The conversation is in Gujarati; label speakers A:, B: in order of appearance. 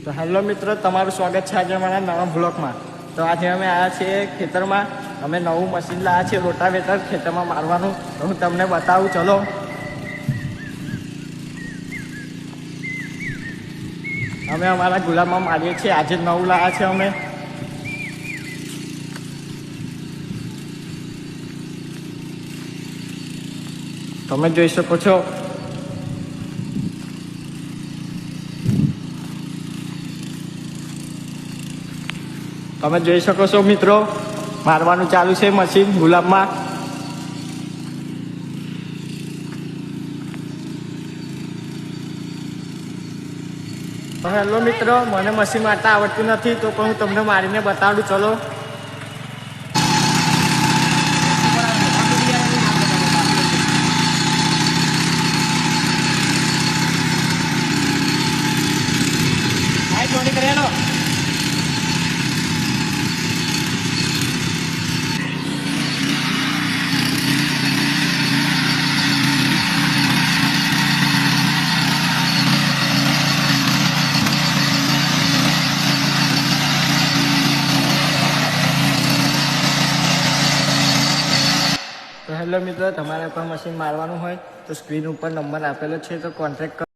A: તો હેલો મિત્રો, તમારું સ્વાગત છે આજે અમારા નવા બ્લોગમાં. તો આજે અમે આવ્યા છીએ ખેતરમાં. અમે નવું મશીન લાવ્યા છીએ રોટાવેટર ખેતરમાં મારવાનું. તો હું તમને બતાવું, ચલો. અમે અમારા ગુલાબમાં મારીએ છીએ. આજે નવું લાવ્યા છે અમે. તમે જોઈ શકો છો. તમે જોઈ શકો છો મિત્રો, મારવાનું ચાલુ છે મશીન ગુલાબમાં. હેલો મિત્રો, મને મશીન મારતા આવડતું નથી, તો પણ હું તમને મારીને બતાડું, ચલો. તો હેલો મિત્રો, તમારે પણ મશીન મારવાનું હોય તો સ્ક્રીન ઉપર નંબર આપેલો છે, તો કોન્ટેક્ટ કરો.